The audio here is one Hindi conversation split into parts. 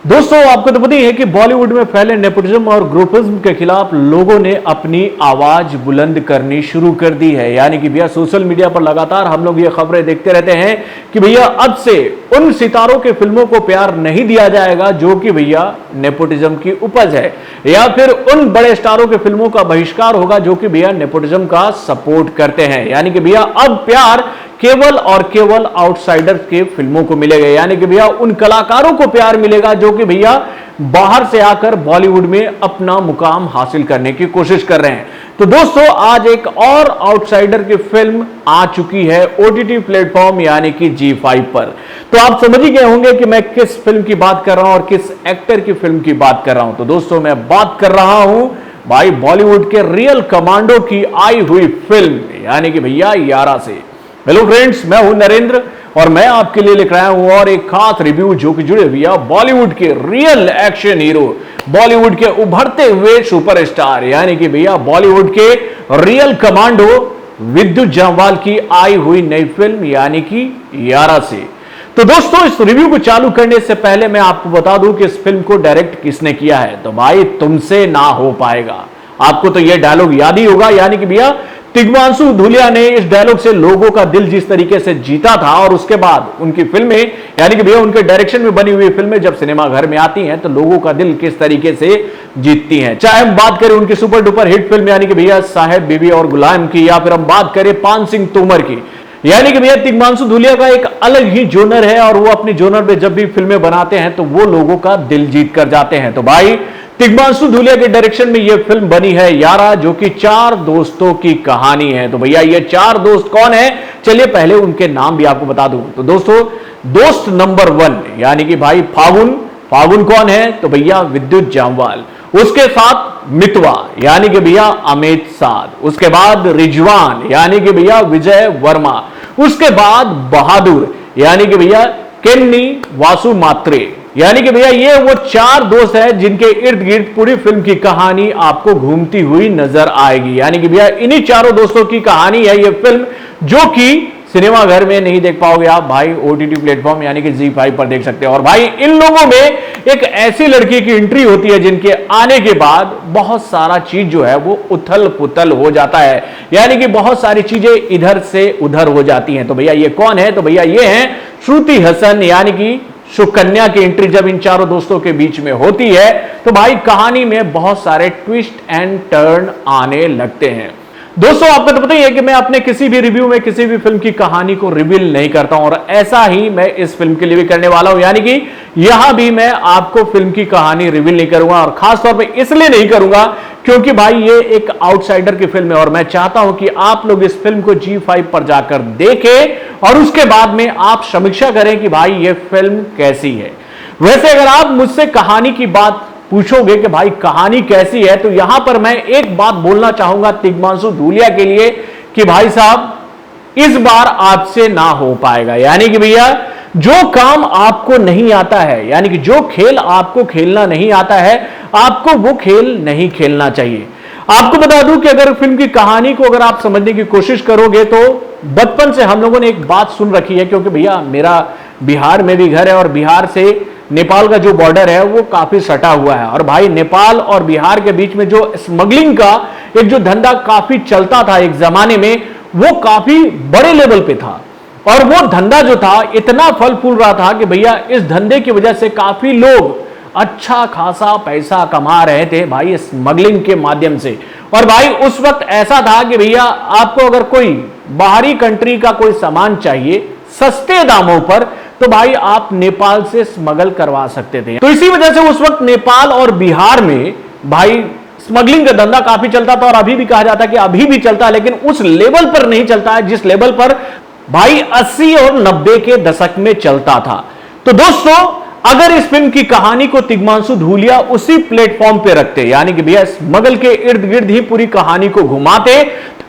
दोस्तों आपको तो पता ही है कि बॉलीवुड में फैले नेपोटिज्म और ग्रुपिज्म के खिलाफ लोगों ने अपनी आवाज बुलंद करनी शुरू कर दी है। यानी कि भैया सोशल मीडिया पर लगातार हम लोग ये खबरें देखते रहते हैं कि भैया अब से उन सितारों के फिल्मों को प्यार नहीं दिया जाएगा जो कि भैया नेपोटिज्म की उपज है, या फिर उन बड़े स्टारों के फिल्मों का बहिष्कार होगा जो कि भैया नेपोटिज्म का सपोर्ट करते हैं। यानी कि भैया अब प्यार केवल और केवल आउटसाइडर के फिल्मों को मिलेगा, यानी कि भैया उन कलाकारों को प्यार मिलेगा जो कि भैया बाहर से आकर बॉलीवुड में अपना मुकाम हासिल करने की कोशिश कर रहे हैं। तो दोस्तों आज एक और आउटसाइडर की फिल्म आ चुकी है ओटीटी प्लेटफॉर्म यानी कि जी5 पर। तो आप समझ ही गए होंगे कि मैं किस फिल्म की बात कर रहा हूं और किस एक्टर की फिल्म की बात कर रहा हूं। तो दोस्तों मैं बात कर रहा हूं भाई बॉलीवुड के रियल कमांडो की आई हुई फिल्म यानी कि भैया यारा से। हेलो फ्रेंड्स, मैं हूं नरेंद्र और मैं आपके लिए लेकर आया हूं और एक खास रिव्यू जो कि जुड़े भैया बॉलीवुड के रियल एक्शन हीरो, बॉलीवुड के उभरते हुए सुपरस्टार यानी कि भैया बॉलीवुड के रियल कमांडो विद्युत जामवाल की आई हुई नई फिल्म यानी कि यारा से। तो दोस्तों इस रिव्यू को चालू करने से पहले मैं आपको बता दूं कि इस फिल्म को डायरेक्ट किसने किया है। तो भाई तुमसे ना हो पाएगा, आपको तो यह डायलॉग याद ही होगा। यानी कि भैया तिग्मांशु धूलिया ने इस डायलॉग से लोगों का दिल जिस तरीके से जीता था और उसके बाद उनकी फिल्में यानी कि भैया उनके डायरेक्शन में बनी हुई फिल्में जब सिनेमा घर में आती हैं तो लोगों का दिल किस तरीके से जीतती हैं। चाहे हम बात करें उनकी सुपर डुपर हिट फिल्म यानी कि भैया साहेब बीबी और गुलाम की, या फिर हम बात करें पान सिंह तोमर की। यानी कि भैया तिग्मांशु धूलिया का एक अलग ही जोनर है और वो अपनी जोनर में जब भी फिल्में बनाते हैं तो वो लोगों का दिल जीत कर जाते हैं। तो भाई तिग्मांशु धूलिया के डायरेक्शन में यह फिल्म बनी है यारा, जो कि चार दोस्तों की कहानी है। तो भैया ये चार दोस्त कौन है, चलिए पहले उनके नाम भी आपको बता दूं। तो दोस्तों दोस्त नंबर 1 यानी कि भाई फागुन। फागुन कौन है, तो भैया विद्युत जामवाल। उसके साथ मितवा यानी कि भैया अमित साध। उसके बाद रिजवान यानी कि भैया विजय वर्मा। उसके बाद बहादुर यानी कि भैया केन्नी वासु मात्रे। यानी कि भैया ये वो चार दोस्त हैं जिनके इर्द गिर्द पूरी फिल्म की कहानी आपको घूमती हुई नजर आएगी। यानी कि भैया इन्हीं चारों दोस्तों की कहानी है ये फिल्म, जो कि सिनेमा घर में नहीं देख पाओगे आप, भाई ओटीटी प्लेटफॉर्म यानी कि जी5 पर देख सकते हैं। और भाई इन लोगों में एक ऐसी लड़की की एंट्री होती है जिनके आने के बाद बहुत सारा चीज जो है वो उथल पुथल हो जाता है, यानी कि बहुत सारी चीजें इधर से उधर हो जाती हैं। तो भैया ये कौन है, तो भैया ये है श्रुति हसन यानी कि सुकन्या की एंट्री जब इन चारों दोस्तों के बीच में होती है तो भाई कहानी में बहुत सारे ट्विस्ट एंड टर्न आने लगते हैं। दोस्तों आपको तो पता ही है कि मैं अपने किसी भी रिव्यू में किसी भी फिल्म की कहानी को रिवील नहीं करता हूं और ऐसा ही मैं इस फिल्म के लिए भी करने वाला हूं। यानी कि यहां भी मैं आपको फिल्म की कहानी रिवील नहीं करूंगा और खास तौर पे इसलिए नहीं करूंगा क्योंकि भाई ये एक आउटसाइडर की फिल्म है और मैं चाहता हूं कि आप लोग इस फिल्म को जी5 पर जाकर देखें और उसके बाद में आप समीक्षा करें कि भाई ये फिल्म कैसी है। वैसे अगर आप मुझसे कहानी की बात पूछोगे कि भाई कहानी कैसी है, तो यहां पर मैं एक बात बोलना चाहूंगा तिग्मांशु धूलिया के लिए कि भाई साहब इस बार आपसे ना हो पाएगा। यानी कि भैया जो काम आपको नहीं आता है, यानी कि जो खेल आपको खेलना नहीं आता है, आपको वो खेल नहीं खेलना चाहिए। आपको बता दूं कि अगर फिल्म की कहानी को अगर आप समझने की कोशिश करोगे तो बचपन से हम लोगों ने एक बात सुन रखी है, क्योंकि भैया मेरा बिहार में भी घर है और बिहार से नेपाल का जो बॉर्डर है वो काफी सटा हुआ है और भाई नेपाल और बिहार के बीच में जो स्मगलिंग का एक जो धंधा काफी चलता था एक जमाने में, वो काफी बड़े लेवल पे था और वो धंधा जो था इतना फल फूल रहा था कि भैया इस धंधे की वजह से काफी लोग अच्छा खासा पैसा कमा रहे थे भाई स्मगलिंग के माध्यम से। और भाई उस वक्त ऐसा था कि भैया आपको अगर कोई बाहरी कंट्री का कोई सामान चाहिए सस्ते दामों पर तो भाई आप नेपाल से स्मगल करवा सकते थे। तो इसी वजह से उस वक्त नेपाल और बिहार में भाई स्मगलिंग का धंधा काफी चलता था और अभी भी कहा जाता है कि अभी भी चलता है, लेकिन उस लेवल पर नहीं चलता है जिस लेवल पर भाई 80 और 90 के दशक में चलता था। तो दोस्तों अगर इस फिल्म की कहानी को तिग्मांशु धूलिया उसी प्लेटफॉर्म पे रखते, यानी कि भैया स्मगल के इर्द गिर्द ही पूरी कहानी को घुमाते,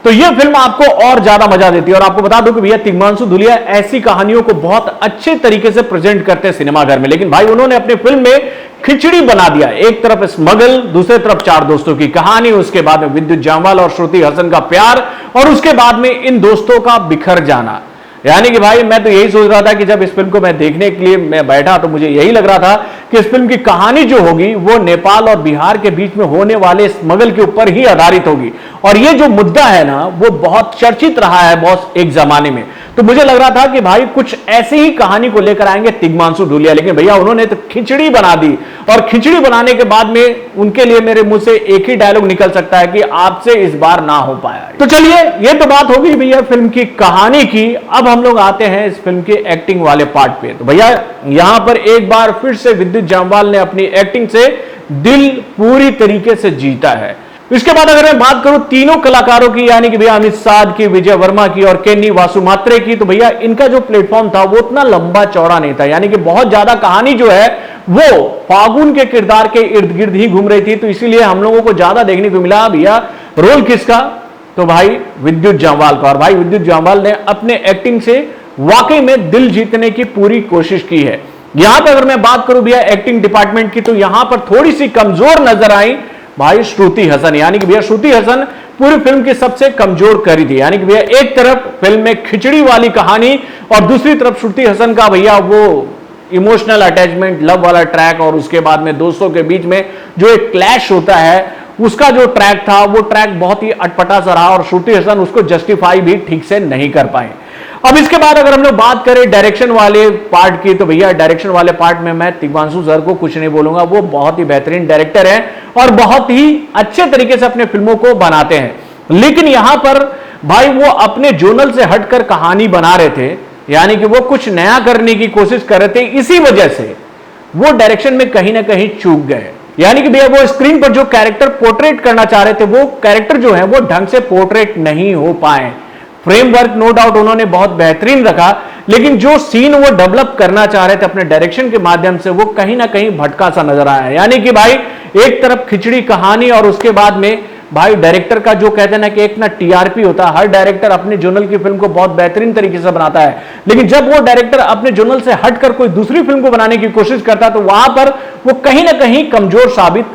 तो यह फिल्म आपको और ज्यादा मजा देती है। और आपको बता दूं कि भैया तिग्मांशु धूलिया ऐसी कहानियों को बहुत अच्छे तरीके से प्रेजेंट करते हैं सिनेमा घर में, लेकिन भाई उन्होंने अपनी फिल्म में खिचड़ी बना दिया। एक तरफ स्मगल, दूसरे तरफ चार दोस्तों की कहानी, उसके बाद में विद्युत जामवाल और श्रुति हसन का प्यार और उसके बाद में इन दोस्तों का बिखर जाना। यानी कि भाई मैं तो यही सोच रहा था कि जब इस फिल्म को मैं देखने के लिए मैं बैठा तो मुझे यही लग रहा था कि इस फिल्म की कहानी जो होगी वो नेपाल और बिहार के बीच में होने वाले स्मगल के ऊपर ही आधारित होगी। और ये जो मुद्दा है ना वो बहुत चर्चित रहा है बहुत एक जमाने में। तो मुझे लग रहा था कि भाई कुछ ऐसी ही कहानी को लेकर आएंगे तिग्मांशु धूलिया, लेकिन भैया उन्होंने तो खिचड़ी बना दी। और खिचड़ी बनाने के बाद में उनके लिए मेरे मुंह से एक ही डायलॉग निकल सकता है कि आपसे इस बार ना हो पाया। तो चलिए ये तो बात होगी भैया फिल्म की कहानी की। अब हम लोग आते हैं इस फिल्म के एक्टिंग वाले पार्ट पे। तो भैया यहां पर एक बार फिर से विद्युत जामवाल ने अपनी एक्टिंग से दिल पूरी तरीके से जीता है। इसके बाद अगर मैं बात करूं तीनों कलाकारों की, यानी कि भैया अमित साध की, विजय वर्मा की और केन्नी वासुमात्रे की, तो भैया इनका जो प्लेटफॉर्म था वो उतना लंबा चौड़ा नहीं था। यानी कि बहुत ज्यादा कहानी जो है वो फागुन के किरदार के इर्द गिर्द ही घूम रही थी। तो इसीलिए हम लोगों को ज्यादा देखने को मिला भैया रोल किसका, तो भाई विद्युत जामवाल का। और भाई विद्युत जामवाल ने अपने एक्टिंग से वाकई में दिल जीतने की पूरी कोशिश की है। यहां पर अगर मैं बात करूं भैया एक्टिंग डिपार्टमेंट की, तो यहां पर थोड़ी सी कमजोर नजर आई भाई श्रुति हसन। यानी कि भैया श्रुति हसन पूरी फिल्म की सबसे कमजोर करी थी। यानी कि भैया एक तरफ फिल्म में खिचड़ी वाली कहानी और दूसरी तरफ श्रुति हसन का भैया वो इमोशनल अटैचमेंट, लव वाला ट्रैक, और उसके बाद में दोस्तों के बीच में जो एक क्लैश होता है उसका जो ट्रैक था वो ट्रैक बहुत ही अटपटा सा रहा और श्रुति हसन उसको जस्टिफाई भी ठीक से नहीं कर पाए। अब इसके बाद अगर हम लोग बात करें डायरेक्शन वाले पार्ट की, तो भैया डायरेक्शन वाले पार्ट में मैं तिग्मांशु सर को कुछ नहीं बोलूंगा। वो बहुत ही बेहतरीन डायरेक्टर हैं और बहुत ही अच्छे तरीके से अपने फिल्मों को बनाते हैं। लेकिन यहां पर भाई वो अपने जोनल से हटकर कहानी बना रहे थे, यानी कि वो कुछ नया करने की कोशिश कर रहे थे। इसी वजह से वो डायरेक्शन में कहीं ना कहीं चूक गए। यानी कि भैया वो स्क्रीन पर जो कैरेक्टर पोर्ट्रेट करना चाह रहे थे वो कैरेक्टर जो है वो ढंग से पोर्ट्रेट नहीं हो पाए। फ्रेमवर्क नो डाउट उन्होंने बहुत बेहतरीन रखा, लेकिन जो सीन वो डेवलप करना चाह रहे थे अपने डायरेक्शन के माध्यम से वो कहीं ना कहीं भटका सा नजर आया। यानी कि भाई एक तरफ खिचड़ी कहानी और उसके बाद में भाई डायरेक्टर का जो कहते हैं ना कि एक ना टीआरपी होता है। हर डायरेक्टर अपने जोनल की फिल्म को बहुत बेहतरीन तरीके से बनाता है, लेकिन जब वो डायरेक्टर अपने जोनल से हटकर कोई दूसरी फिल्म को बनाने की कोशिश करता है तो वहां पर वो कहीं ना कहीं कमजोर साबित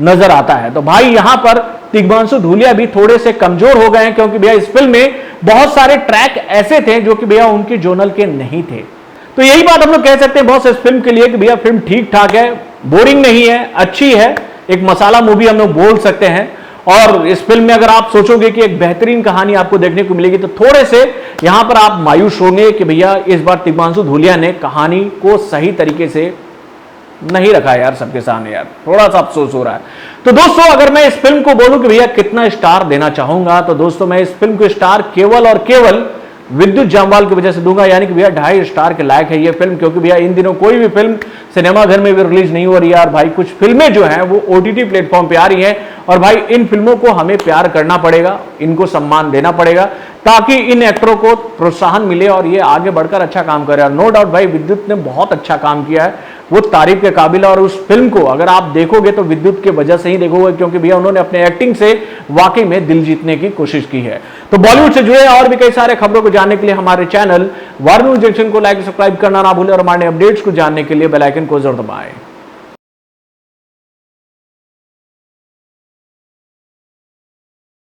नजर आता है। तो भाई यहां पर तिग्मांशु धूलिया भी थोड़े से कमजोर हो गए हैं, क्योंकि भैया इस फिल्म में बहुत सारे ट्रैक ऐसे थे जो कि भैया उनके जोनल के नहीं थे। तो यही बात हम लोग कह सकते हैं बॉस इस फिल्म के लिए कि भैया फिल्म ठीक ठाक है, बोरिंग नहीं है, अच्छी है, एक मसाला मूवी हम लोग बोल सकते हैं। और इस फिल्म में अगर आप सोचोगे कि एक बेहतरीन कहानी आपको देखने को मिलेगी तो थोड़े से यहां पर आप मायूस होंगे कि भैया इस बार तिग्मांशु धूलिया ने कहानी को सही तरीके से नहीं रखा यार सबके सामने, यार थोड़ा सा अफसोस हो रहा है। तो दोस्तों अगर मैं इस फिल्म को बोलूं कि भैया कितना स्टार देना चाहूंगा, तो दोस्तों मैं इस फिल्म को स्टार केवल और केवल विद्युत जामवाल की वजह से दूंगा। यानी कि भैया 2.5 स्टार के लायक है ये फिल्म, क्योंकि भैया इन दिनों कोई भी फिल्म सिनेमाघर में भी रिलीज नहीं हो रही है। और भाई कुछ फिल्में जो हैं वो ओटीटी प्लेटफॉर्म पे आ रही हैं, और भाई इन फिल्मों को हमें प्यार करना पड़ेगा, इनको सम्मान देना पड़ेगा, ताकि इन एक्टरों को प्रोत्साहन मिले और ये आगे बढ़कर अच्छा काम करे। और नो डाउट भाई विद्युत ने बहुत अच्छा काम किया है, वो तारीफ के काबिल है। और उस फिल्म को अगर आप देखोगे तो विद्युत की वजह से ही देखोगे, क्योंकि भैया उन्होंने अपने एक्टिंग से वाकई में दिल जीतने की कोशिश की है। तो बॉलीवुड से जुड़े और भी कई सारे खबरों को जानने के लिए हमारे चैनल वार न्यूज जंक्शन को लाइक सब्सक्राइब करना ना भूलें, और हमारे अपडेट्स को जानने के लिए बेल आइकन को जरूर दबाएं।